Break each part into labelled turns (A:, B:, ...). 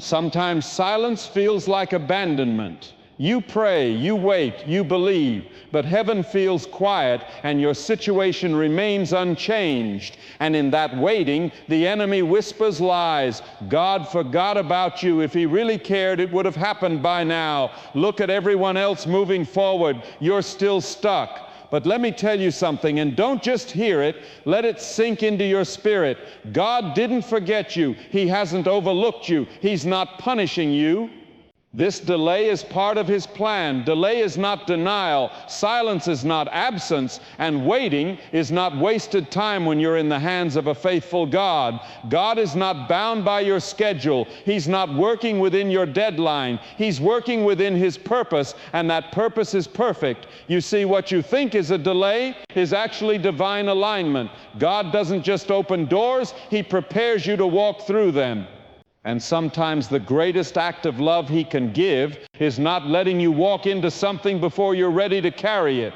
A: Sometimes silence feels like abandonment. You pray, you wait, you believe, but heaven feels quiet and your situation remains unchanged. And in that waiting, the enemy whispers lies. God forgot about you. If he really cared, it would have happened by now. Look at everyone else moving forward. You're still stuck. But let me tell you something, and don't just hear it, let it sink into your spirit. God didn't forget you. He hasn't overlooked you. He's not punishing you. This delay is part of his plan. Delay is not denial. Silence is not absence. And waiting is not wasted time when you're in the hands of a faithful God. God is not bound by your schedule. He's not working within your deadline. He's working within his purpose, and that purpose is perfect. You see, what you think is a delay is actually divine alignment. God doesn't just open doors, he prepares you to walk through them. And sometimes the greatest act of love he can give is not letting you walk into something before you're ready to carry it.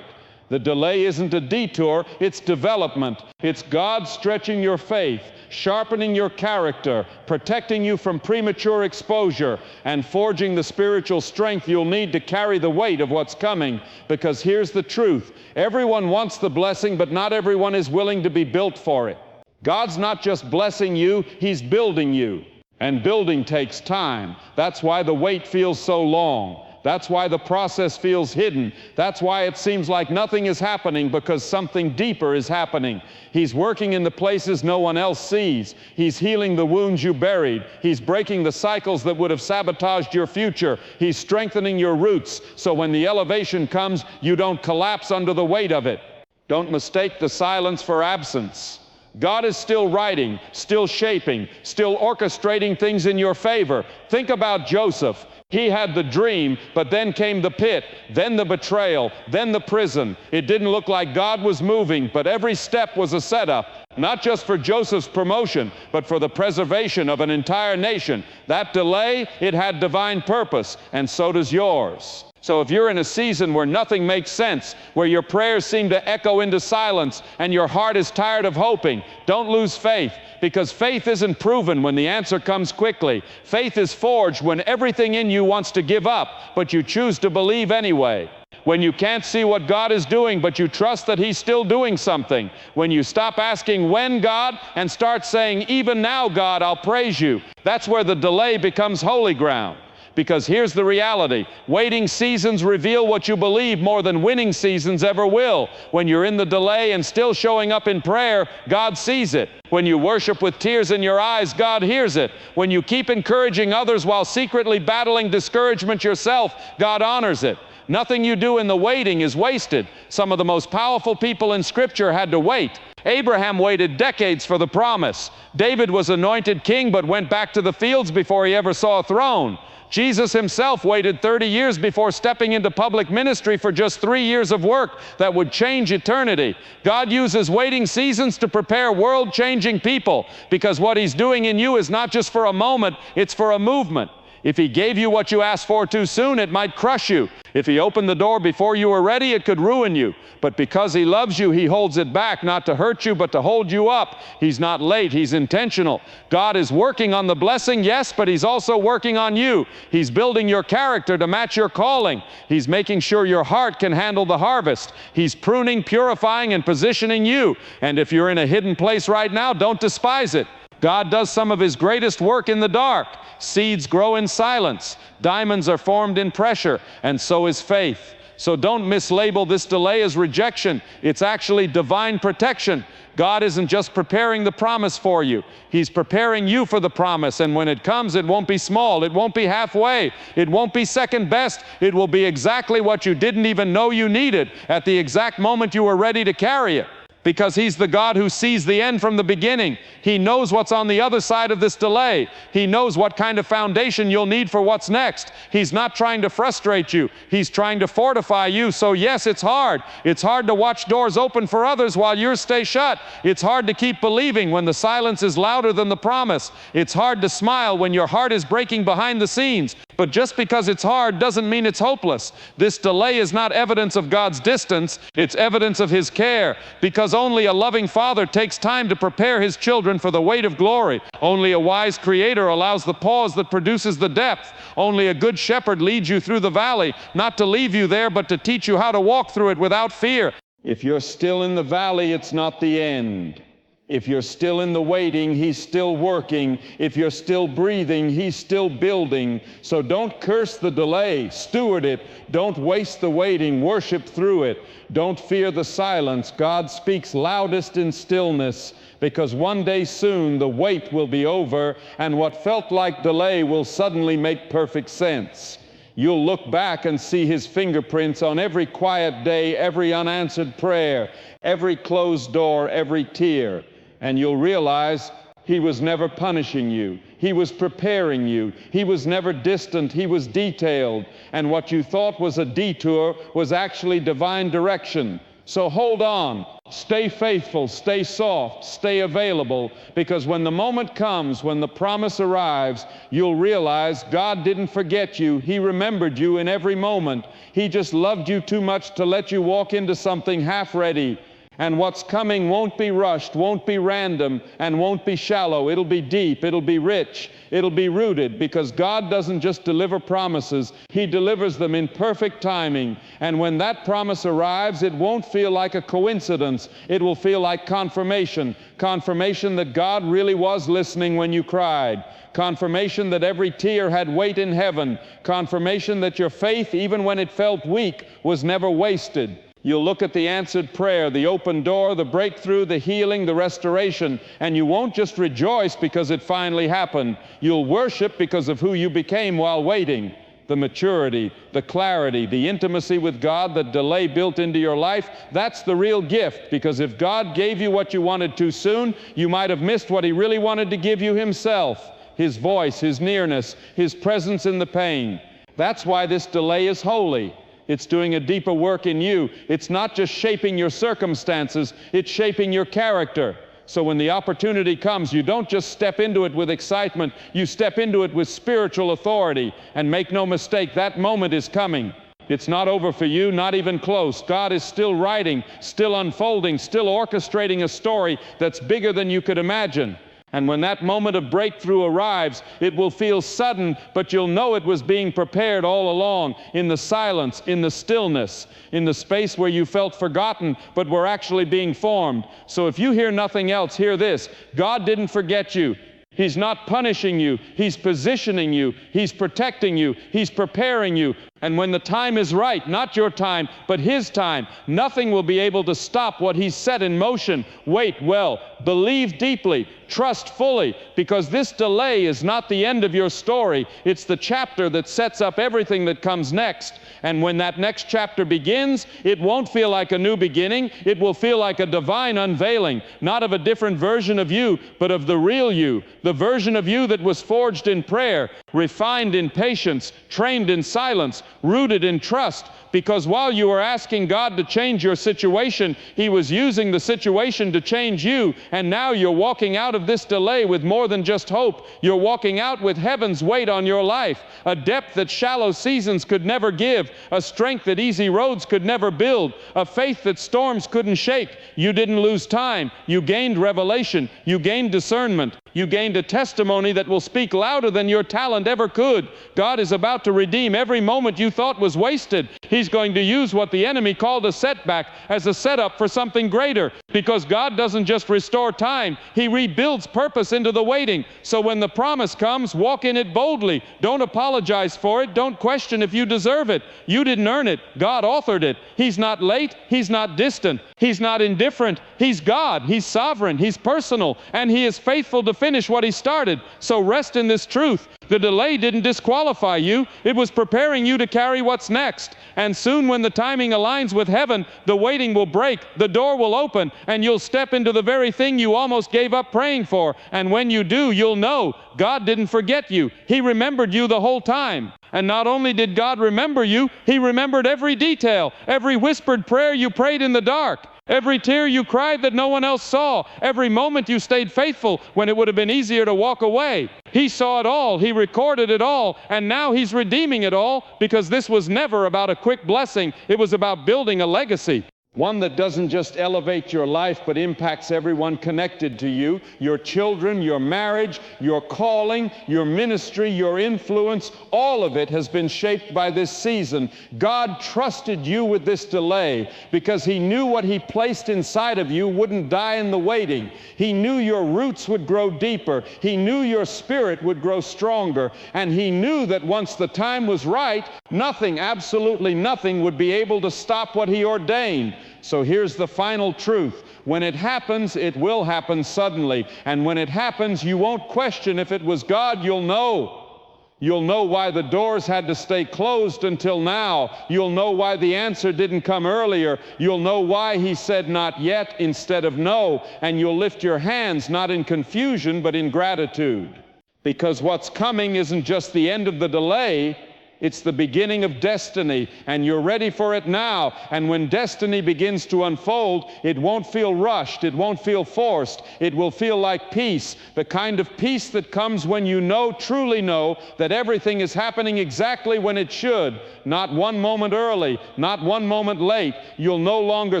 A: The delay isn't a detour, it's development. It's God stretching your faith, sharpening your character, protecting you from premature exposure, and forging the spiritual strength you'll need to carry the weight of what's coming. Because here's the truth. Everyone wants the blessing, but not everyone is willing to be built for it. God's not just blessing you, he's building you. And building takes time. That's why the wait feels so long. That's why the process feels hidden. That's why it seems like nothing is happening, because something deeper is happening. He's working in the places no one else sees. He's healing the wounds you buried. He's breaking the cycles that would have sabotaged your future. He's strengthening your roots so when the elevation comes, you don't collapse under the weight of it. Don't mistake the silence for absence. God is still writing, still shaping, still orchestrating things in your favor. Think about Joseph. He had the dream, but then came the pit, then the betrayal, then the prison. It didn't look like God was moving, but every step was a setup, not just for Joseph's promotion, but for the preservation of an entire nation. That delay, it had divine purpose, and so does yours. So if you're in a season where nothing makes sense, where your prayers seem to echo into silence and your heart is tired of hoping, don't lose faith, because faith isn't proven when the answer comes quickly. Faith is forged when everything in you wants to give up, but you choose to believe anyway. When you can't see what God is doing, but you trust that he's still doing something. When you stop asking, when, God, and start saying, even now, God, I'll praise you. That's where the delay becomes holy ground. Because here's the reality. Waiting seasons reveal what you believe more than winning seasons ever will. When you're in the delay and still showing up in prayer, God sees it. When you worship with tears in your eyes, God hears it. When you keep encouraging others while secretly battling discouragement yourself, God honors it. Nothing you do in the waiting is wasted. Some of the most powerful people in Scripture had to wait. Abraham waited decades for the promise. David was anointed king but went back to the fields before he ever saw a throne. Jesus himself waited 30 years before stepping into public ministry for just 3 years of work that would change eternity. God uses waiting seasons to prepare world-changing people, because what he's doing in you is not just for a moment, it's for a movement. If he gave you what you asked for too soon, it might crush you. If he opened the door before you were ready, it could ruin you. But because he loves you, he holds it back, not to hurt you, but to hold you up. He's not late, he's intentional. God is working on the blessing, yes, but he's also working on you. He's building your character to match your calling. He's making sure your heart can handle the harvest. He's pruning, purifying, and positioning you. And if you're in a hidden place right now, don't despise it. God does some of his greatest work in the dark. Seeds grow in silence. Diamonds are formed in pressure, and so is faith. So don't mislabel this delay as rejection. It's actually divine protection. God isn't just preparing the promise for you. He's preparing you for the promise, and when it comes, it won't be small. It won't be halfway. It won't be second best. It will be exactly what you didn't even know you needed at the exact moment you were ready to carry it. Because he's the God who sees the end from the beginning. He knows what's on the other side of this delay. He knows what kind of foundation you'll need for what's next. He's not trying to frustrate you. He's trying to fortify you. So yes, it's hard. It's hard to watch doors open for others while yours stay shut. It's hard to keep believing when the silence is louder than the promise. It's hard to smile when your heart is breaking behind the scenes. But just because it's hard doesn't mean it's hopeless. This delay is not evidence of God's distance, it's evidence of His care, because only a loving Father takes time to prepare His children for the weight of glory. Only a wise Creator allows the pause that produces the depth. Only a good shepherd leads you through the valley, not to leave you there, but to teach you how to walk through it without fear. If you're still in the valley, it's not the end. If you're still in the waiting, He's still working. If you're still breathing, He's still building. So don't curse the delay. Steward it. Don't waste the waiting. Worship through it. Don't fear the silence. God speaks loudest in stillness, because one day soon the wait will be over, and what felt like delay will suddenly make perfect sense. You'll look back and see His fingerprints on every quiet day, every unanswered prayer, every closed door, every tear. And you'll realize He was never punishing you. He was preparing you. He was never distant. He was detailed. And what you thought was a detour was actually divine direction. So hold on. Stay faithful. Stay soft. Stay available. Because when the moment comes, when the promise arrives, you'll realize God didn't forget you. He remembered you in every moment. He just loved you too much to let you walk into something half-ready. And what's coming won't be rushed, won't be random, and won't be shallow. It'll be deep, it'll be rich, it'll be rooted, because God doesn't just deliver promises, He delivers them in perfect timing. And when that promise arrives, it won't feel like a coincidence. It will feel like confirmation. Confirmation that God really was listening when you cried. Confirmation that every tear had weight in heaven. Confirmation that your faith, even when it felt weak, was never wasted. You'll look at the answered prayer, the open door, the breakthrough, the healing, the restoration, and you won't just rejoice because it finally happened. You'll worship because of who you became while waiting. The maturity, the clarity, the intimacy with God that delay built into your life, that's the real gift, because if God gave you what you wanted too soon, you might have missed what He really wanted to give you Himself, His voice, His nearness, His presence in the pain. That's why this delay is holy. It's doing a deeper work in you. It's not just shaping your circumstances, it's shaping your character. So when the opportunity comes, you don't just step into it with excitement, you step into it with spiritual authority. And make no mistake, that moment is coming. It's not over for you, not even close. God is still writing, still unfolding, still orchestrating a story that's bigger than you could imagine. And when that moment of breakthrough arrives, it will feel sudden, but you'll know it was being prepared all along, in the silence, in the stillness, in the space where you felt forgotten, but were actually being formed. So if you hear nothing else, hear this. God didn't forget you. He's not punishing you. He's positioning you. He's protecting you. He's preparing you. And when the time is right, not your time, but His time, nothing will be able to stop what He's set in motion. Wait well, believe deeply, trust fully, because this delay is not the end of your story. It's the chapter that sets up everything that comes next. And when that next chapter begins, it won't feel like a new beginning. It will feel like a divine unveiling, not of a different version of you, but of the real you, the version of you that was forged in prayer, refined in patience, trained in silence, rooted in trust. Because while you were asking God to change your situation, He was using the situation to change you. And now you're walking out of this delay with more than just hope. You're walking out with heaven's weight on your life, a depth that shallow seasons could never give, a strength that easy roads could never build, a faith that storms couldn't shake. You didn't lose time. You gained revelation. You gained discernment. You gained a testimony that will speak louder than your talent ever could. God is about to redeem every moment you thought was wasted. He's going to use what the enemy called a setback as a setup for something greater, because God doesn't just restore time, He rebuilds purpose into the waiting. So when the promise comes, walk in it boldly. Don't apologize for it. Don't question if you deserve it. You didn't earn it. God authored it. He's not late. He's not distant. He's not indifferent. He's God. He's sovereign. He's personal. And He is faithful to finish what He started. So rest in this truth. The delay didn't disqualify you. It was preparing you to carry what's next. And soon when the timing aligns with heaven, the waiting will break, the door will open, and you'll step into the very thing you almost gave up praying for. And when you do, you'll know God didn't forget you. He remembered you the whole time. And not only did God remember you, He remembered every detail, every whispered prayer you prayed in the dark. Every tear you cried that no one else saw. Every moment you stayed faithful when it would have been easier to walk away. He saw it all. He recorded it all. And now He's redeeming it all, because this was never about a quick blessing. It was about building a legacy. One that doesn't just elevate your life, but impacts everyone connected to you, your children, your marriage, your calling, your ministry, your influence. All of it has been shaped by this season. God trusted you with this delay because He knew what He placed inside of you wouldn't die in the waiting. He knew your roots would grow deeper. He knew your spirit would grow stronger. And He knew that once the time was right, nothing, absolutely nothing, would be able to stop what He ordained. So here's the final truth. When it happens, it will happen suddenly. And when it happens, you won't question if it was God. You'll know. You'll know why the doors had to stay closed until now. You'll know why the answer didn't come earlier. You'll know why He said not yet instead of no. And you'll lift your hands, not in confusion, but in gratitude. Because what's coming isn't just the end of the delay, it's the beginning of destiny, and you're ready for it now. And when destiny begins to unfold, it won't feel rushed. It won't feel forced. It will feel like peace, the kind of peace that comes when you know, truly know, that everything is happening exactly when it should, not one moment early, not one moment late. You'll no longer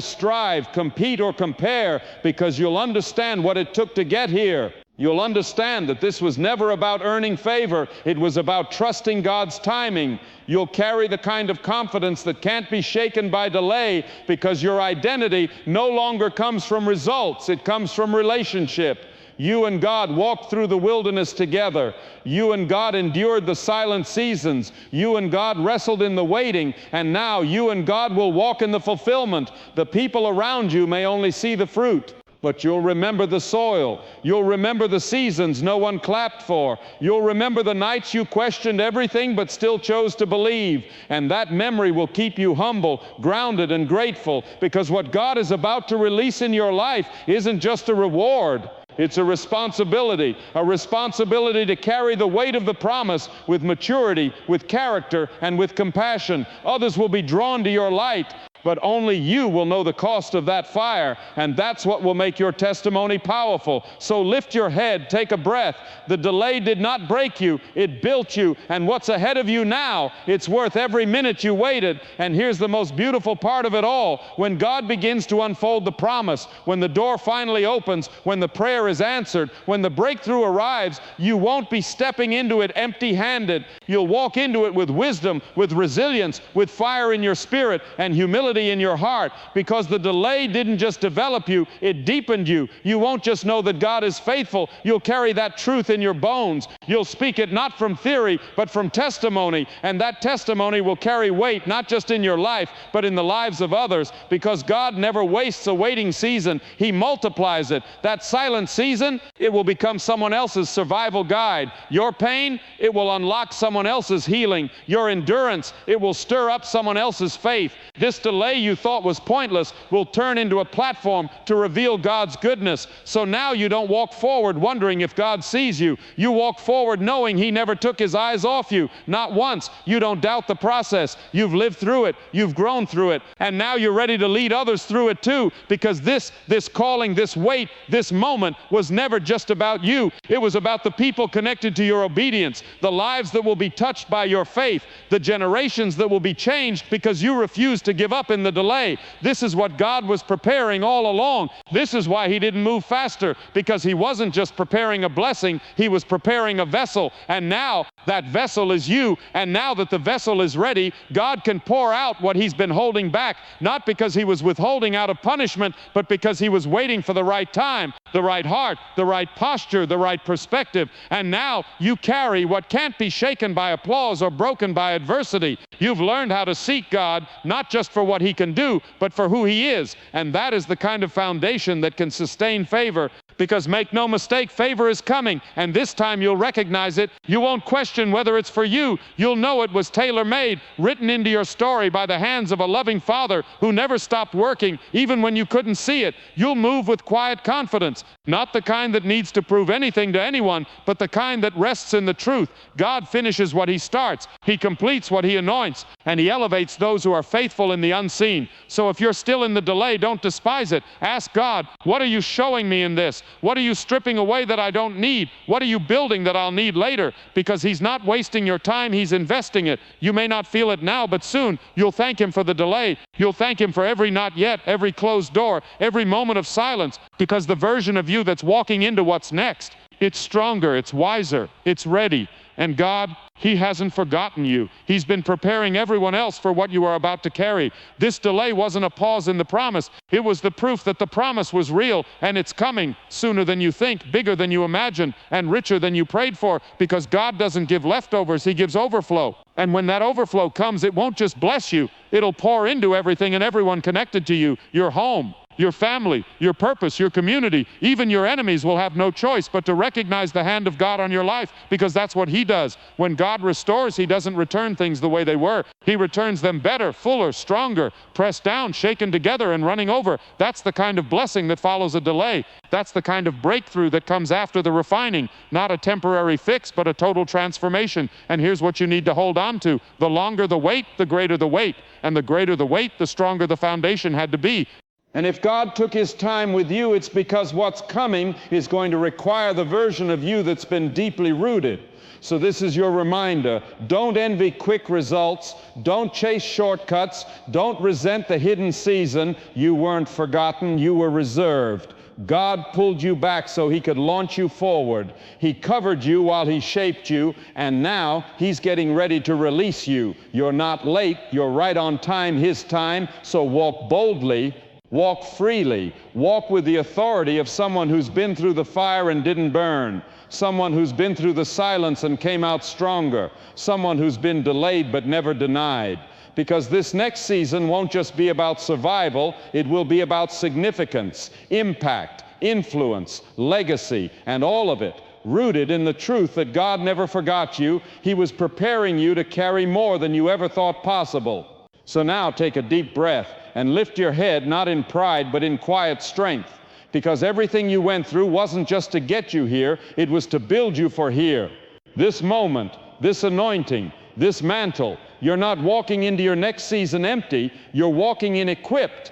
A: strive, compete, or compare, because you'll understand what it took to get here. You'll understand that this was never about earning favor. It was about trusting God's timing. You'll carry the kind of confidence that can't be shaken by delay, because your identity no longer comes from results. It comes from relationship. You and God walked through the wilderness together. You and God endured the silent seasons. You and God wrestled in the waiting. And now you and God will walk in the fulfillment. The people around you may only see the fruit, but you'll remember the soil. You'll remember the seasons no one clapped for. You'll remember the nights you questioned everything but still chose to believe. And that memory will keep you humble, grounded, and grateful, because what God is about to release in your life isn't just a reward. It's a responsibility to carry the weight of the promise with maturity, with character, and with compassion. Others will be drawn to your light, but only you will know the cost of that fire, and that's what will make your testimony powerful. So lift your head, take a breath. The delay did not break you, it built you, and what's ahead of you now, it's worth every minute you waited. And here's the most beautiful part of it all. When God begins to unfold the promise, when the door finally opens, when the prayer is answered, when the breakthrough arrives, you won't be stepping into it empty-handed. You'll walk into it with wisdom, with resilience, with fire in your spirit, and humility in your heart, because the delay didn't just develop you, it deepened you. You won't just know that God is faithful, you'll carry that truth in your bones. You'll speak it not from theory, but from testimony, and that testimony will carry weight not just in your life, but in the lives of others, because God never wastes a waiting season. He multiplies it. That silent season, it will become someone else's survival guide. Your pain, it will unlock someone else's healing. Your endurance, it will stir up someone else's faith. This delay you thought was pointless will turn into a platform to reveal God's goodness. So now you don't walk forward wondering if God sees you. You walk forward knowing He never took His eyes off you, not once. You don't doubt the process. You've lived through it. You've grown through it. And now you're ready to lead others through it too, because this calling, this wait, this moment was never just about you. It was about the people connected to your obedience, the lives that will be touched by your faith, the generations that will be changed because you refused to give up in the delay. This is what God was preparing all along. This is why He didn't move faster, because He wasn't just preparing a blessing, He was preparing a vessel. And now that vessel is you, and now that the vessel is ready, God can pour out what He's been holding back, not because He was withholding out of punishment, but because He was waiting for the right time, the right heart, the right posture, the right perspective. And now you carry what can't be shaken by applause or broken by adversity. You've learned how to seek God, not just for what He can do, but for who He is. And that is the kind of foundation that can sustain favor, because make no mistake, favor is coming, and this time you'll recognize it. You won't question whether it's for you. You'll know it was tailor-made, written into your story by the hands of a loving Father who never stopped working, even when you couldn't see it. You'll move with quiet confidence, not the kind that needs to prove anything to anyone, but the kind that rests in the truth. God finishes what He starts. He completes what He anoints, and He elevates those who are faithful in the unseen. So if you're still in the delay, don't despise it. Ask God, what are you showing me in this? What are you stripping away that I don't need? What are you building that I'll need later? Because He's not wasting your time, He's investing it. You may not feel it now, but soon you'll thank Him for the delay. You'll thank Him for every not yet, every closed door, every moment of silence, because the version of you that's walking into what's next, it's stronger, it's wiser, it's ready. And God, He hasn't forgotten you. He's been preparing everyone else for what you are about to carry. This delay wasn't a pause in the promise. It was the proof that the promise was real, and it's coming sooner than you think, bigger than you imagine, and richer than you prayed for, because God doesn't give leftovers, He gives overflow. And when that overflow comes, it won't just bless you, it'll pour into everything and everyone connected to you, your home, your family, your purpose, your community. Even your enemies will have no choice but to recognize the hand of God on your life, because that's what He does. When God restores, He doesn't return things the way they were. He returns them better, fuller, stronger, pressed down, shaken together, and running over. That's the kind of blessing that follows a delay. That's the kind of breakthrough that comes after the refining. Not a temporary fix, but a total transformation. And here's what you need to hold on to. The longer the wait, the greater the weight. And the greater the weight, the stronger the foundation had to be. And if God took His time with you, it's because what's coming is going to require the version of you that's been deeply rooted. So this is your reminder. Don't envy quick results. Don't chase shortcuts. Don't resent the hidden season. You weren't forgotten. You were reserved. God pulled you back so He could launch you forward. He covered you while He shaped you, and now He's getting ready to release you. You're not late. You're right on time, His time. So walk boldly. Walk freely. Walk with the authority of someone who's been through the fire and didn't burn. Someone who's been through the silence and came out stronger. Someone who's been delayed but never denied. Because this next season won't just be about survival, it will be about significance, impact, influence, legacy, and all of it rooted in the truth that God never forgot you. He was preparing you to carry more than you ever thought possible. So now take a deep breath and lift your head, not in pride, but in quiet strength. Because everything you went through wasn't just to get you here, it was to build you for here. This moment, this anointing, this mantle, you're not walking into your next season empty, you're walking in equipped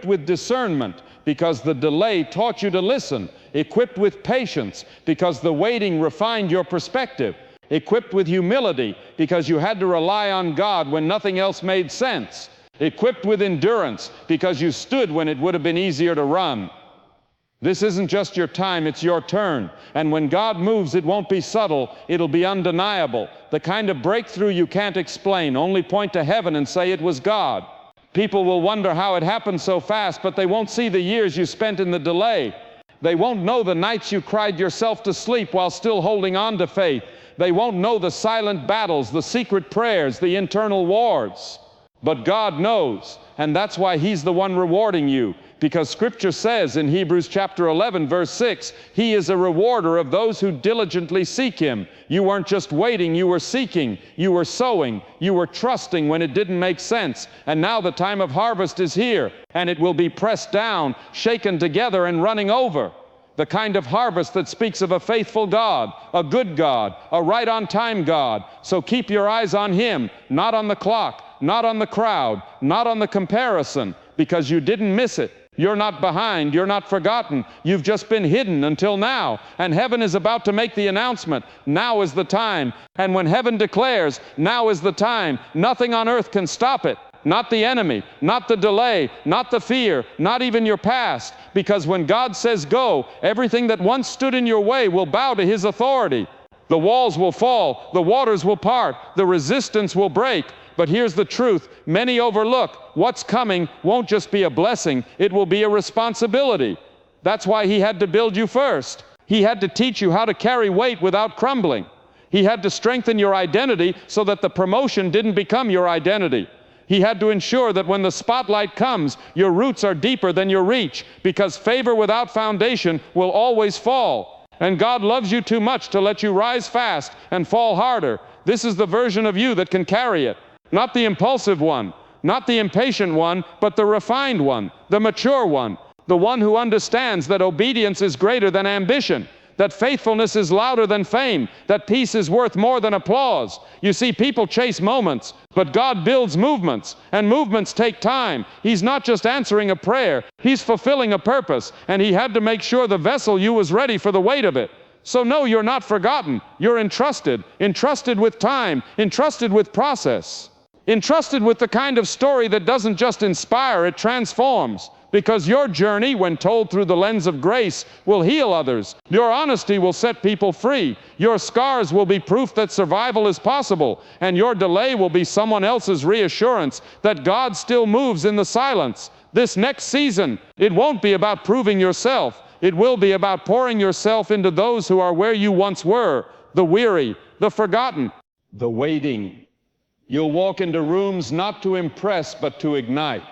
A: with discernment, because the delay taught you to listen, equipped with patience, because the waiting refined your perspective, equipped with humility, because you had to rely on God when nothing else made sense, equipped with endurance, because you stood when it would have been easier to run. This isn't just your time, it's your turn. And when God moves, it won't be subtle, it'll be undeniable. The kind of breakthrough you can't explain. Only point to heaven and say it was God. People will wonder how it happened so fast, but they won't see the years you spent in the delay. They won't know the nights you cried yourself to sleep while still holding on to faith. They won't know the silent battles, the secret prayers, the internal wars. But God knows, and that's why He's the one rewarding you. Because Scripture says in Hebrews chapter 11, verse 6, He is a rewarder of those who diligently seek Him. You weren't just waiting, you were seeking, you were sowing, you were trusting when it didn't make sense. And now the time of harvest is here, and it will be pressed down, shaken together, and running over. The kind of harvest that speaks of a faithful God, a good God, a right-on-time God. So keep your eyes on Him, not on the clock, not on the crowd, not on the comparison, because you didn't miss it. You're not behind, you're not forgotten. You've just been hidden until now. And heaven is about to make the announcement. Now is the time. And when heaven declares, now is the time, nothing on earth can stop it. Not the enemy, not the delay, not the fear, not even your past. Because when God says go, everything that once stood in your way will bow to His authority. The walls will fall, the waters will part, the resistance will break. But here's the truth, many overlook what's coming won't just be a blessing, it will be a responsibility. That's why He had to build you first. He had to teach you how to carry weight without crumbling. He had to strengthen your identity so that the promotion didn't become your identity. He had to ensure that when the spotlight comes, your roots are deeper than your reach, because favor without foundation will always fall. And God loves you too much to let you rise fast and fall harder. This is the version of you that can carry it. Not the impulsive one, not the impatient one, but the refined one, the mature one, the one who understands that obedience is greater than ambition, that faithfulness is louder than fame, that peace is worth more than applause. You see, people chase moments, but God builds movements, and movements take time. He's not just answering a prayer, He's fulfilling a purpose, and He had to make sure the vessel you was ready for the weight of it. So no, you're not forgotten. You're entrusted with time, entrusted with process, entrusted with the kind of story that doesn't just inspire, it transforms. Because your journey, when told through the lens of grace, will heal others. Your honesty will set people free. Your scars will be proof that survival is possible. And your delay will be someone else's reassurance that God still moves in the silence. This next season, it won't be about proving yourself. It will be about pouring yourself into those who are where you once were, the weary, the forgotten, the waiting. You'll walk into rooms not to impress, but to ignite.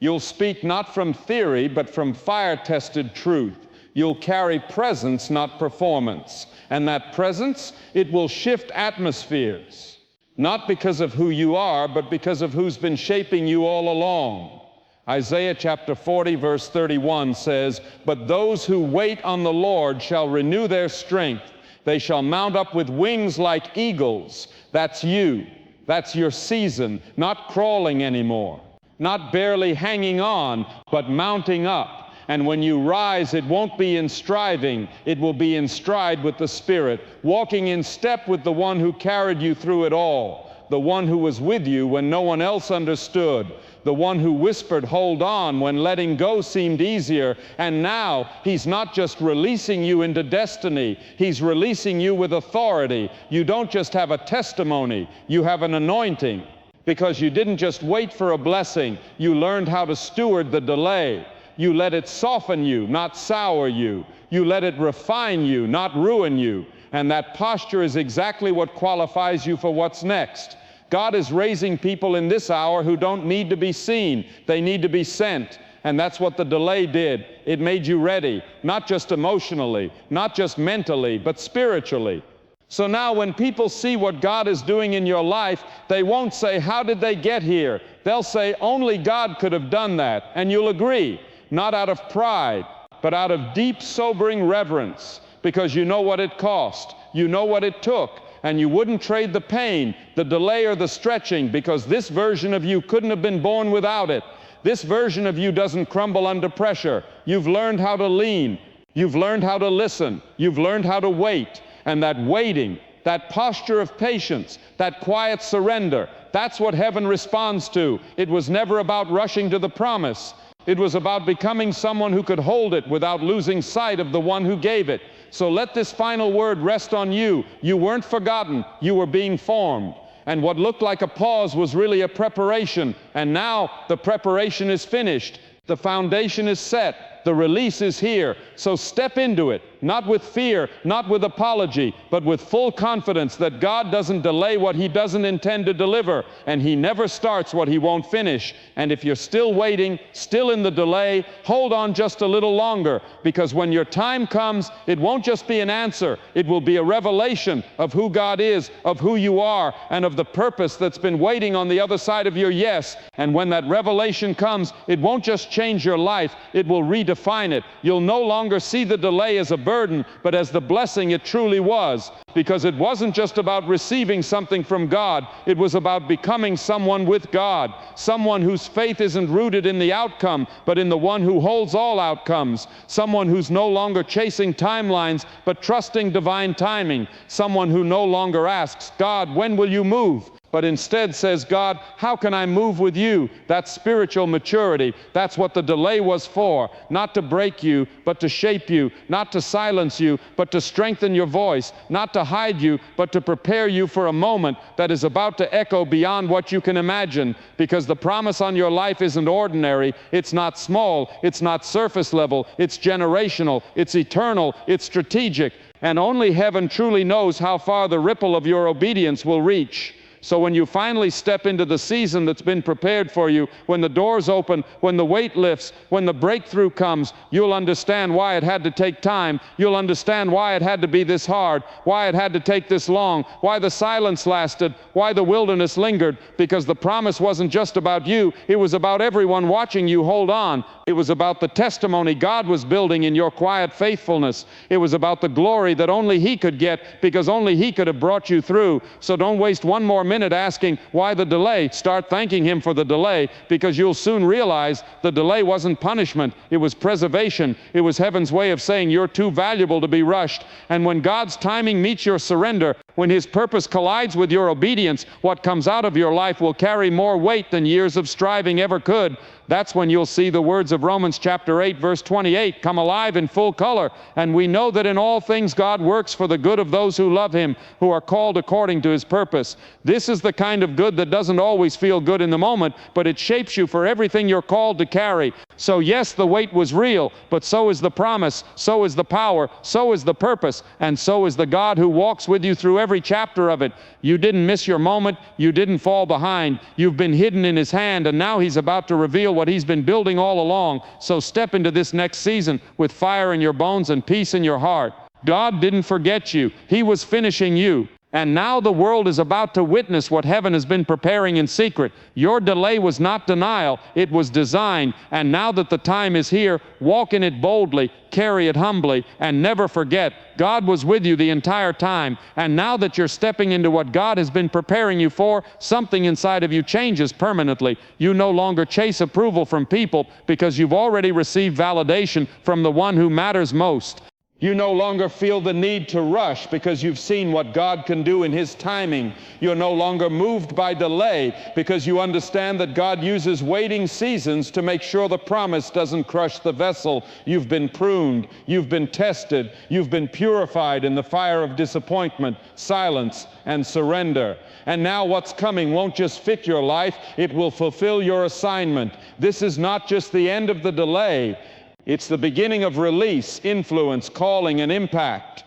A: You'll speak not from theory, but from fire-tested truth. You'll carry presence, not performance. And that presence, it will shift atmospheres, not because of who you are, but because of who's been shaping you all along. Isaiah chapter 40, verse 31 says, "But those who wait on the Lord shall renew their strength. They shall mount up with wings like eagles." That's you. That's your season, not crawling anymore. Not barely hanging on, but mounting up. And when you rise, it won't be in striving, it will be in stride with the Spirit, walking in step with the one who carried you through it all, the one who was with you when no one else understood, the one who whispered, "Hold on," when letting go seemed easier. And now, He's not just releasing you into destiny, He's releasing you with authority. You don't just have a testimony, you have an anointing. Because you didn't just wait for a blessing, you learned how to steward the delay. You let it soften you, not sour you. You let it refine you, not ruin you. And that posture is exactly what qualifies you for what's next. God is raising people in this hour who don't need to be seen. They need to be sent. And that's what the delay did. It made you ready, not just emotionally, not just mentally, but spiritually. So now when people see what God is doing in your life, they won't say, "How did they get here?" They'll say, "Only God could have done that." And you'll agree, not out of pride, but out of deep, sobering reverence, because you know what it cost, you know what it took, and you wouldn't trade the pain, the delay, or the stretching, because this version of you couldn't have been born without it. This version of you doesn't crumble under pressure. You've learned how to lean. You've learned how to listen. You've learned how to wait. And that waiting, that posture of patience, that quiet surrender, that's what heaven responds to. It was never about rushing to the promise. It was about becoming someone who could hold it without losing sight of the one who gave it. So let this final word rest on you. You weren't forgotten. You were being formed. And what looked like a pause was really a preparation. And now the preparation is finished. The foundation is set. The release is here. So step into it, not with fear, not with apology, but with full confidence that God doesn't delay what He doesn't intend to deliver, and He never starts what He won't finish. And if you're still waiting, still in the delay, hold on just a little longer, because when your time comes, it won't just be an answer. It will be a revelation of who God is, of who you are, and of the purpose that's been waiting on the other side of your yes. And when that revelation comes, it won't just change your life, it will redefine it. You'll no longer see the delay as a burden, but as the blessing it truly was. Because it wasn't just about receiving something from God, it was about becoming someone with God. Someone whose faith isn't rooted in the outcome, but in the one who holds all outcomes. Someone who's no longer chasing timelines, but trusting divine timing. Someone who no longer asks, "God, when will you move?" but instead says, "God, how can I move with you?" That's spiritual maturity. That's what the delay was for. Not to break you, but to shape you. Not to silence you, but to strengthen your voice. Not to hide you, but to prepare you for a moment that is about to echo beyond what you can imagine. Because the promise on your life isn't ordinary. It's not small. It's not surface level. It's generational. It's eternal. It's strategic. And only heaven truly knows how far the ripple of your obedience will reach. So when you finally step into the season that's been prepared for you, when the doors open, when the weight lifts, when the breakthrough comes, you'll understand why it had to take time. You'll understand why it had to be this hard, why it had to take this long, why the silence lasted, why the wilderness lingered, because the promise wasn't just about you. It was about everyone watching you hold on. It was about the testimony God was building in your quiet faithfulness. It was about the glory that only He could get, because only He could have brought you through. So don't waste one more minute asking why the delay. Start thanking Him for the delay, because you'll soon realize the delay wasn't punishment. It was preservation. It was heaven's way of saying you're too valuable to be rushed. And when God's timing meets your surrender, when His purpose collides with your obedience, what comes out of your life will carry more weight than years of striving ever could. That's when you'll see the words of Romans chapter 8, verse 28 come alive in full color. And we know that in all things God works for the good of those who love Him, who are called according to His purpose. This is the kind of good that doesn't always feel good in the moment, but it shapes you for everything you're called to carry. So yes, the weight was real, but so is the promise, so is the power, so is the purpose, and so is the God who walks with you through every chapter of it. You didn't miss your moment. You didn't fall behind. You've been hidden in His hand, and now He's about to reveal what He's been building all along. So step into this next season with fire in your bones and peace in your heart. God didn't forget you. He was finishing you. And now the world is about to witness what heaven has been preparing in secret. Your delay was not denial, it was design. And now that the time is here, walk in it boldly, carry it humbly, and never forget, God was with you the entire time. And now that you're stepping into what God has been preparing you for, something inside of you changes permanently. You no longer chase approval from people because you've already received validation from the one who matters most. You no longer feel the need to rush because you've seen what God can do in His timing. You're no longer moved by delay because you understand that God uses waiting seasons to make sure the promise doesn't crush the vessel. You've been pruned, you've been tested, you've been purified in the fire of disappointment, silence, and surrender. And now what's coming won't just fit your life, it will fulfill your assignment. This is not just the end of the delay. It's the beginning of release, influence, calling, and impact.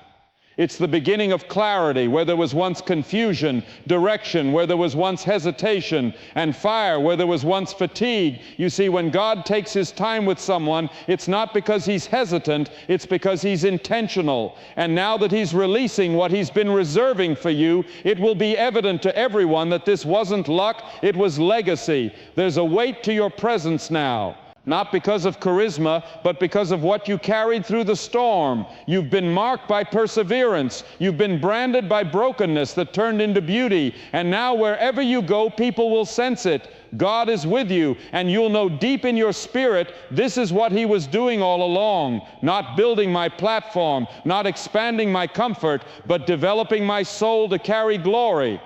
A: It's the beginning of clarity where there was once confusion, direction where there was once hesitation, and fire where there was once fatigue. You see, when God takes His time with someone, it's not because He's hesitant, it's because He's intentional. And now that He's releasing what He's been reserving for you, it will be evident to everyone that this wasn't luck, it was legacy. There's a weight to your presence now. Not because of charisma, but because of what you carried through the storm. You've been marked by perseverance. You've been branded by brokenness that turned into beauty. And now wherever you go, people will sense it. God is with you, and you'll know deep in your spirit, this is what He was doing all along. Not building my platform, not expanding my comfort, but developing my soul to carry glory.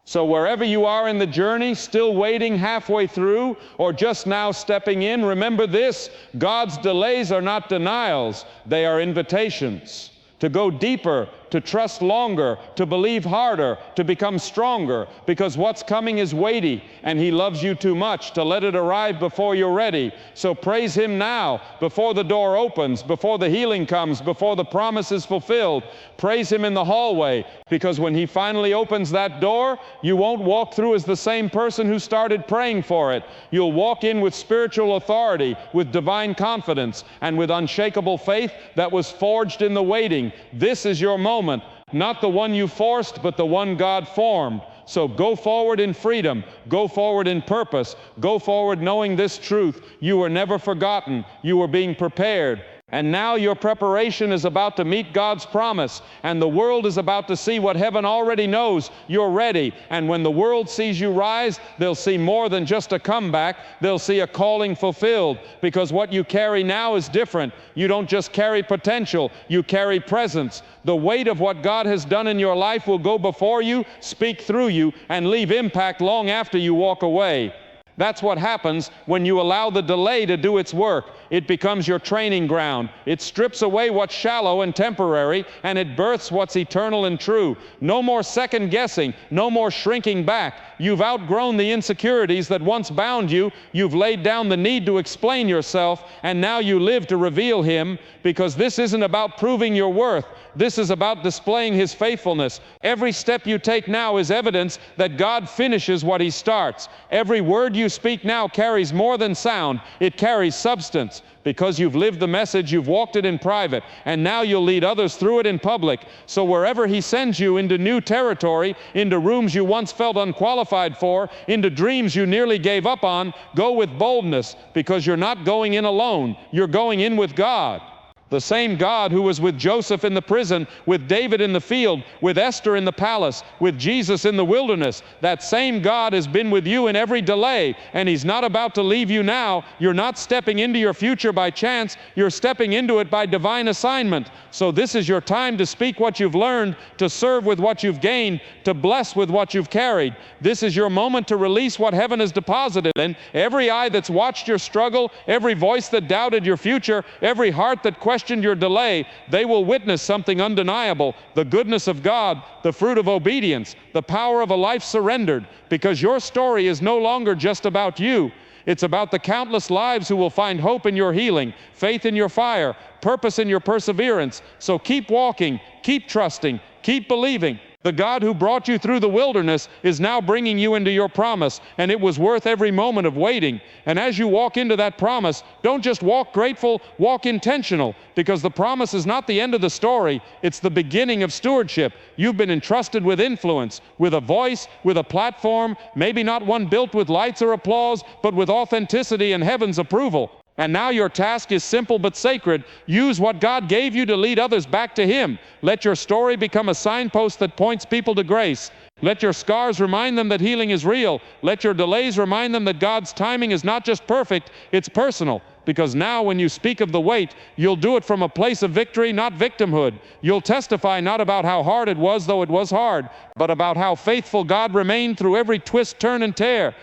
A: So wherever you are in the journey, still waiting halfway through, or just now stepping in, remember this: God's delays are not denials, they are invitations to go deeper, to trust longer, to believe harder, to become stronger, because what's coming is weighty, and He loves you too much to let it arrive before you're ready. So praise Him now, before the door opens, before the healing comes, before the promise is fulfilled. Praise Him in the hallway, because when He finally opens that door, you won't walk through as the same person who started praying for it. You'll walk in with spiritual authority, with divine confidence, and with unshakable faith that was forged in the waiting. This is your moment, not the one you forced, but the one God formed. So go forward in freedom, go forward in purpose, go forward knowing this truth: you were never forgotten, you were being prepared. And now your preparation is about to meet God's promise, and the world is about to see what heaven already knows: you're ready. And when the world sees you rise, they'll see more than just a comeback. They'll see a calling fulfilled, because what you carry now is different. You don't just carry potential, you carry presence. The weight of what God has done in your life will go before you, speak through you, and leave impact long after you walk away. That's what happens when you allow the delay to do its work. It becomes your training ground. It strips away what's shallow and temporary, and it births what's eternal and true. No more second guessing, no more shrinking back. You've outgrown the insecurities that once bound you. You've laid down the need to explain yourself, and now you live to reveal Him, because this isn't about proving your worth. This is about displaying His faithfulness. Every step you take now is evidence that God finishes what He starts. Every word you speak now carries more than sound. It carries substance. Because you've lived the message, you've walked it in private, and now you'll lead others through it in public. So wherever He sends you, into new territory, into rooms you once felt unqualified for, into dreams you nearly gave up on, go with boldness, because you're not going in alone. You're going in with God. The same God who was with Joseph in the prison, with David in the field, with Esther in the palace, with Jesus in the wilderness, that same God has been with you in every delay, and He's not about to leave you now. You're not stepping into your future by chance. You're stepping into it by divine assignment. So this is your time to speak what you've learned, to serve with what you've gained, to bless with what you've carried. This is your moment to release what heaven has deposited. And every eye that's watched your struggle, every voice that doubted your future, every heart that questioned your delay, they will witness something undeniable: the goodness of God, the fruit of obedience, the power of a life surrendered, because your story is no longer just about you. It's about the countless lives who will find hope in your healing, faith in your fire, purpose in your perseverance. So keep walking, keep trusting, keep believing. The God who brought you through the wilderness is now bringing you into your promise, and it was worth every moment of waiting. And as you walk into that promise, don't just walk grateful, walk intentional, because the promise is not the end of the story. It's the beginning of stewardship. You've been entrusted with influence, with a voice, with a platform, maybe not one built with lights or applause, but with authenticity and heaven's approval. And now your task is simple but sacred. Use what God gave you to lead others back to Him. Let your story become a signpost that points people to grace. Let your scars remind them that healing is real. Let your delays remind them that God's timing is not just perfect, it's personal. Because now when you speak of the wait, you'll do it from a place of victory, not victimhood. You'll testify not about how hard it was, though it was hard, but about how faithful God remained through every twist, turn, and tear.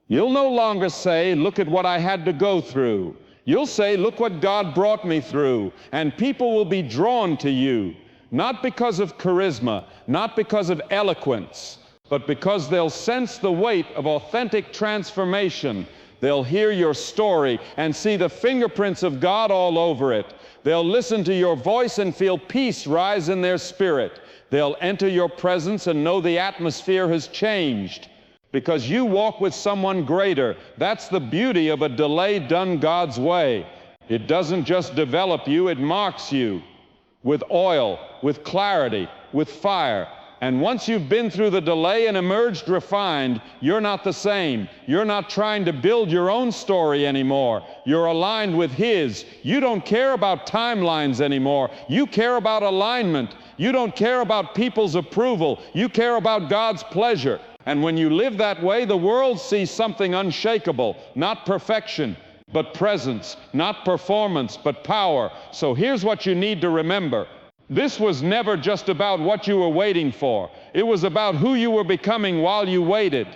A: You'll no longer say, "Look at what I had to go through." You'll say, "Look what God brought me through." And people will be drawn to you, not because of charisma, not because of eloquence, but because they'll sense the weight of authentic transformation. They'll hear your story and see the fingerprints of God all over it. They'll listen to your voice and feel peace rise in their spirit. They'll enter your presence and know the atmosphere has changed, because you walk with someone greater. That's the beauty of a delay done God's way. It doesn't just develop you, it marks you with oil, with clarity, with fire. And once you've been through the delay and emerged refined, you're not the same. You're not trying to build your own story anymore. You're aligned with His. You don't care about timelines anymore. You care about alignment. You don't care about people's approval. You care about God's pleasure. And when you live that way, the world sees something unshakable, not perfection, but presence, not performance, but power. So here's what you need to remember. This was never just about what you were waiting for. It was about who you were becoming while you waited.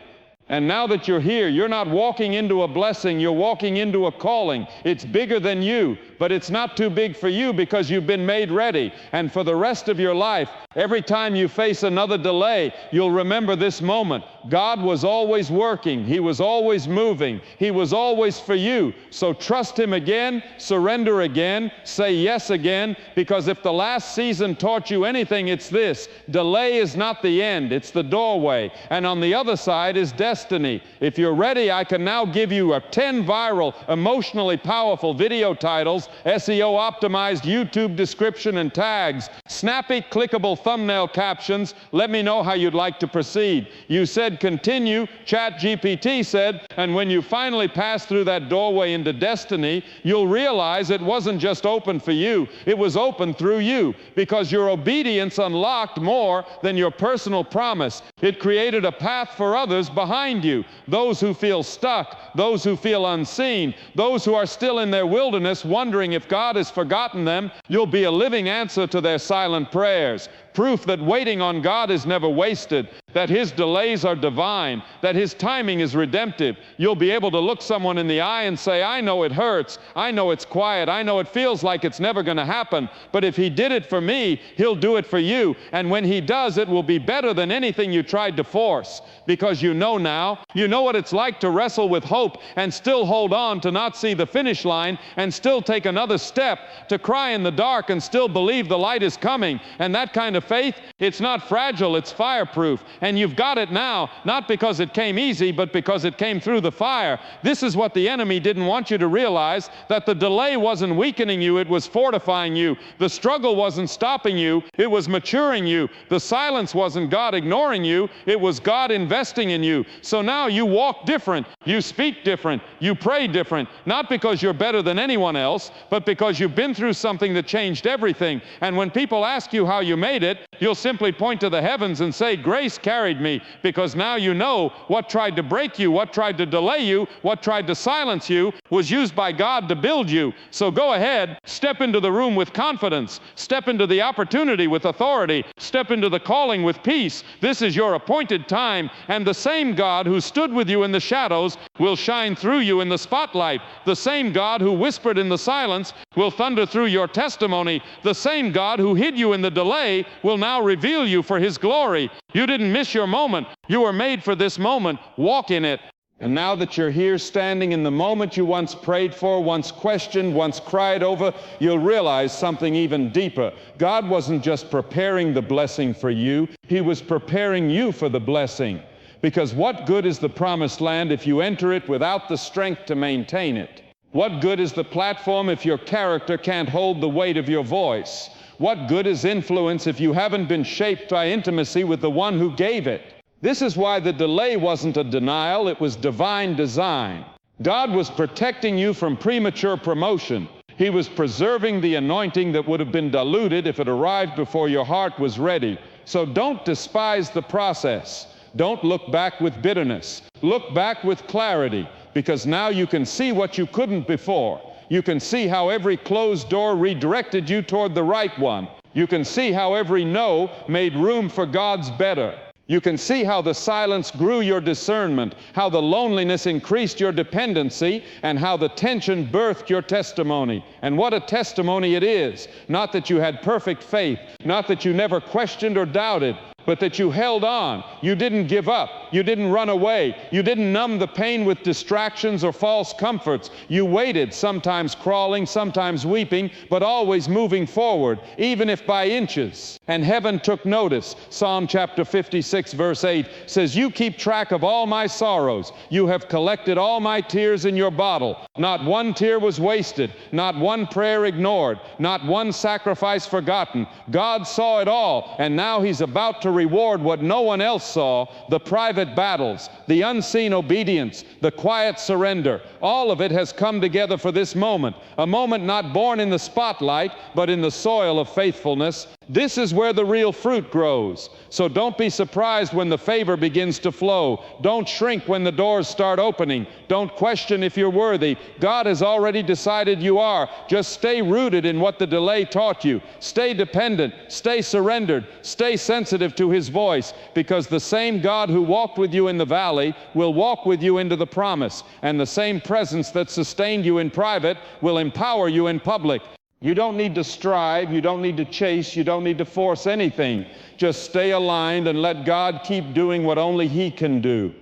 A: And now that you're here, you're not walking into a blessing, you're walking into a calling. It's bigger than you, but it's not too big for you because you've been made ready. And for the rest of your life, every time you face another delay, you'll remember this moment. God was always working. He was always moving. He was always for you. So trust Him again, surrender again, say yes again, because if the last season taught you anything, it's this: delay is not the end, it's the doorway. And on the other side is destiny. If you're ready, I can now give you 10 viral, emotionally powerful video titles, SEO optimized YouTube description and tags, snappy, clickable thumbnail captions. Let me know how you'd like to proceed. You said continue, ChatGPT said, and when you finally pass through that doorway into destiny, you'll realize it wasn't just open for you, it was open through you, because your obedience unlocked more than your personal promise. It created a path for others behind you, those who feel stuck, those who feel unseen, those who are still in their wilderness wondering if God has forgotten them. You'll be a living answer to their silent prayers, proof that waiting on God is never wasted, that His delays are divine, that His timing is redemptive. You'll be able to look someone in the eye and say, I know it hurts, I know it's quiet, I know it feels like it's never going to happen, but if He did it for me, He'll do it for you. And when He does, it will be better than anything you tried to force, because you know now, you know what it's like to wrestle with hope and still hold on, to not see the finish line and still take another step, to cry in the dark and still believe the light is coming. And that kind of faith, it's not fragile, it's fireproof. And you've got it now, not because it came easy, but because it came through the fire. This is what the enemy didn't want you to realize, that the delay wasn't weakening you, it was fortifying you. The struggle wasn't stopping you, it was maturing you. The silence wasn't God ignoring you, it was God investing in you. So now you walk different, you speak different, you pray different, not because you're better than anyone else, but because you've been through something that changed everything. And when people ask you how you made it, you'll simply point to the heavens and say, grace carried me, because now you know what tried to break you, what tried to delay you, what tried to silence you was used by God to build you. So go ahead, step into the room with confidence, step into the opportunity with authority, step into the calling with peace. This is your appointed time, and the same God who stood with you in the shadows will shine through you in the spotlight. The same God who whispered in the silence will thunder through your testimony. The same God who hid you in the delay will now reveal you for His glory. You didn't miss your moment. You were made for this moment. Walk in it. And now that you're here standing in the moment you once prayed for, once questioned, once cried over, you'll realize something even deeper. God wasn't just preparing the blessing for you, He was preparing you for the blessing. Because what good is the promised land if you enter it without the strength to maintain it? What good is the platform if your character can't hold the weight of your voice? What good is influence if you haven't been shaped by intimacy with the one who gave it? This is why the delay wasn't a denial, it was divine design. God was protecting you from premature promotion. He was preserving the anointing that would have been diluted if it arrived before your heart was ready. So don't despise the process. Don't look back with bitterness. Look back with clarity, because now you can see what you couldn't before. You can see how every closed door redirected you toward the right one. You can see how every no made room for God's better. You can see how the silence grew your discernment, how the loneliness increased your dependency, and how the tension birthed your testimony. And what a testimony it is! Not that you had perfect faith, not that you never questioned or doubted, but that you held on. You didn't give up. You didn't run away. You didn't numb the pain with distractions or false comforts. You waited, sometimes crawling, sometimes weeping, but always moving forward, even if by inches. And heaven took notice. Psalm chapter 56, verse 8 says, you keep track of all my sorrows. You have collected all my tears in your bottle. Not one tear was wasted, not one prayer ignored, not one sacrifice forgotten. God saw it all, and now He's about to reward what no one else saw, the private battles, the unseen obedience, the quiet surrender. All of it has come together for this moment, a moment not born in the spotlight, but in the soil of faithfulness. This is where the real fruit grows. So don't be surprised when the favor begins to flow. Don't shrink when the doors start opening. Don't question if you're worthy. God has already decided you are. Just stay rooted in what the delay taught you. Stay dependent, stay surrendered, stay sensitive to His voice, because the same God who walked with you in the valley will walk with you into the promise, and the same presence that sustained you in private will empower you in public. You don't need to strive, you don't need to chase, you don't need to force anything. Just stay aligned and let God keep doing what only He can do.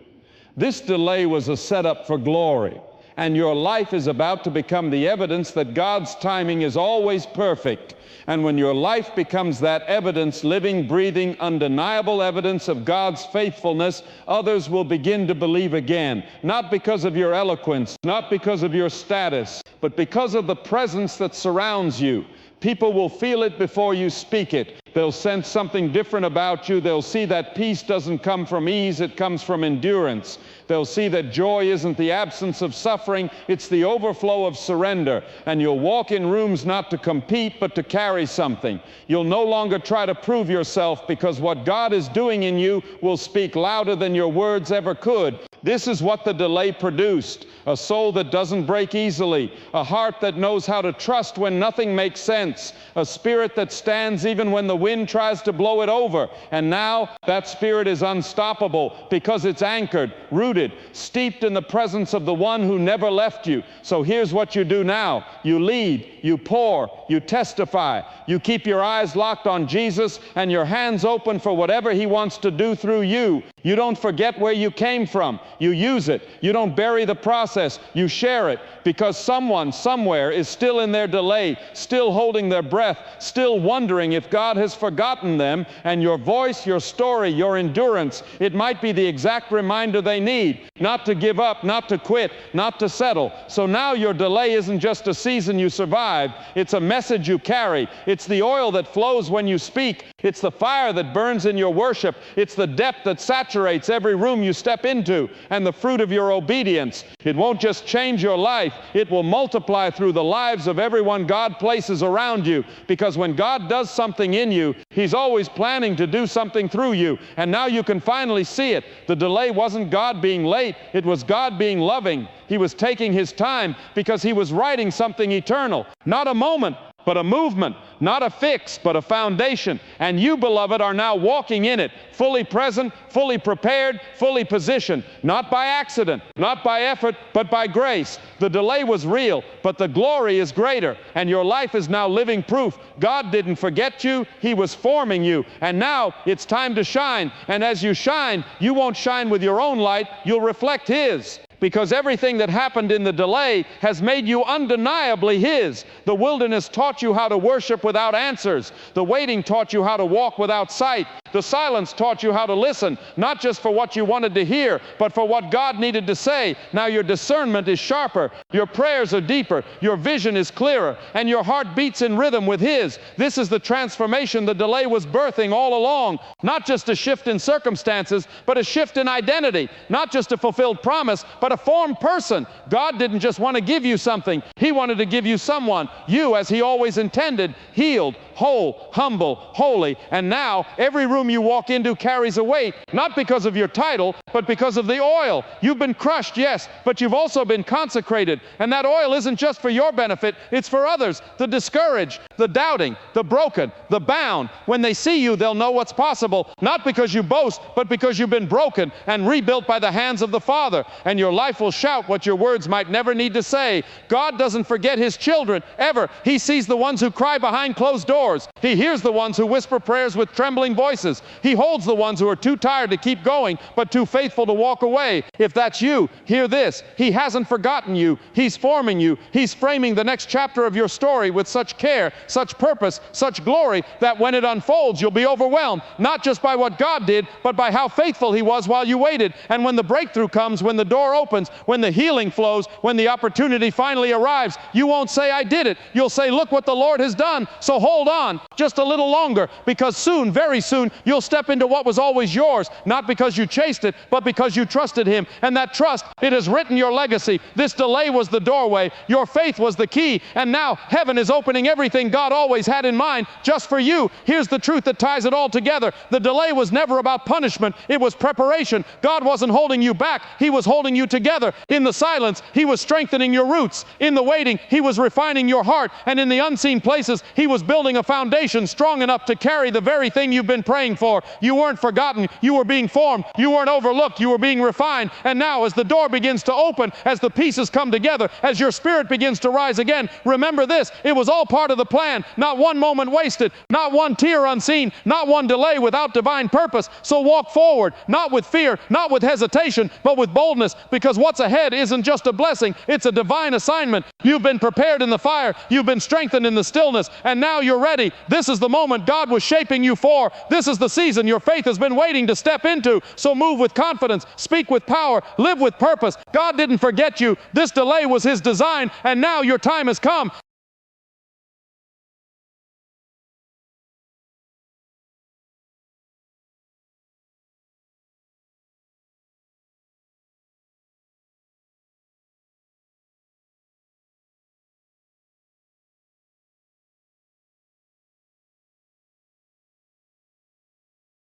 A: This delay was a setup for glory, and your life is about to become the evidence that God's timing is always perfect. And when your life becomes that evidence, living, breathing, undeniable evidence of God's faithfulness, others will begin to believe again, not because of your eloquence, not because of your status, but because of the presence that surrounds you. People will feel it before you speak it. They'll sense something different about you. They'll see that peace doesn't come from ease, it comes from endurance. They'll see that joy isn't the absence of suffering, it's the overflow of surrender. And you'll walk in rooms not to compete, but to carry something. You'll no longer try to prove yourself, because what God is doing in you will speak louder than your words ever could. This is what the delay produced: a soul that doesn't break easily, a heart that knows how to trust when nothing makes sense, a spirit that stands even when the wind tries to blow it over. And now that spirit is unstoppable because it's anchored, rooted, steeped in the presence of the one who never left you. So here's what you do now. You lead, you pour, you testify, you keep your eyes locked on Jesus and your hands open for whatever he wants to do through you. You don't forget where you came from. You use it. You don't bury the process. You share it, because someone somewhere is still in their delay, still holding their breath, still wondering if God has forgotten them. And your voice, your story, your endurance, it might be the exact reminder they need, not to give up, not to quit, not to settle. So now your delay isn't just a season you survived. It's a message you carry. It's the oil that flows when you speak. It's the fire that burns in your worship. It's the depth that saturates every room you step into, and the fruit of your obedience. It won't just change your life. It will multiply through the lives of everyone God places around you, because when God does something in you, he's always planning to do something through you. And now you can finally see it. The delay wasn't God being late. It was God being loving. He was taking his time because he was writing something eternal. Not a moment, but a movement. Not a fix, but a foundation. And you, beloved, are now walking in it, fully present, fully prepared, fully positioned. Not by accident, not by effort, but by grace. The delay was real, but the glory is greater. And your life is now living proof. God didn't forget you. He was forming you. And now it's time to shine. And as you shine, you won't shine with your own light. You'll reflect his. Because everything that happened in the delay has made you undeniably his. The wilderness taught you how to worship without answers. The waiting taught you how to walk without sight. The silence taught you how to listen, not just for what you wanted to hear, but for what God needed to say. Now your discernment is sharper, your prayers are deeper, your vision is clearer, and your heart beats in rhythm with his. This is the transformation the delay was birthing all along. Not just a shift in circumstances, but a shift in identity. Not just a fulfilled promise, but a formed person. God didn't just want to give you something. He wanted to give you someone. You, as he always intended, healed, whole, humble, holy. And now every room you walk into carries a weight, not because of your title, but because of the oil. You've been crushed, yes, but you've also been consecrated. And that oil isn't just for your benefit, it's for others. The discouraged, the doubting, the broken, the bound. When they see you, they'll know what's possible, not because you boast, but because you've been broken and rebuilt by the hands of the Father. And your life will shout what your words might never need to say. God doesn't forget his children, ever. He sees the ones who cry behind closed doors. He hears the ones who whisper prayers with trembling voices. He holds the ones who are too tired to keep going, but too faithful to walk away. If that's you, hear this. He hasn't forgotten you. He's forming you. He's framing the next chapter of your story with such care, such purpose, such glory, that when it unfolds, you'll be overwhelmed, not just by what God did, but by how faithful he was while you waited. And when the breakthrough comes, when the door opens, when the healing flows, when the opportunity finally arrives, you won't say, I did it. You'll say, look what the Lord has done. So hold on just a little longer, because soon, very soon, you'll step into what was always yours, not because you chased it, but because you trusted him. And that trust, it has written your legacy. This delay was the doorway. Your faith was the key. And now heaven is opening everything God always had in mind just for you. Here's the truth that ties it all together. The delay was never about punishment. It was preparation. God wasn't holding you back. He was holding you together. In the silence, he was strengthening your roots. In the waiting, he was refining your heart. And in the unseen places, he was building a foundation strong enough to carry the very thing you've been praying for. You weren't forgotten. You were being formed. You weren't overlooked. You were being refined. And now, as the door begins to open, as the pieces come together, as your spirit begins to rise again, remember this. It was all part of the plan. Not one moment wasted. Not one tear unseen. Not one delay without divine purpose. So walk forward, not with fear, not with hesitation, but with boldness, because what's ahead isn't just a blessing. It's a divine assignment. You've been prepared in the fire. You've been strengthened in the stillness. And now you're ready. This is the moment God was shaping you for. This is the season your faith has been waiting to step into. So move with confidence, speak with power, live with purpose. God didn't forget you. This delay was his design, and now your time has come.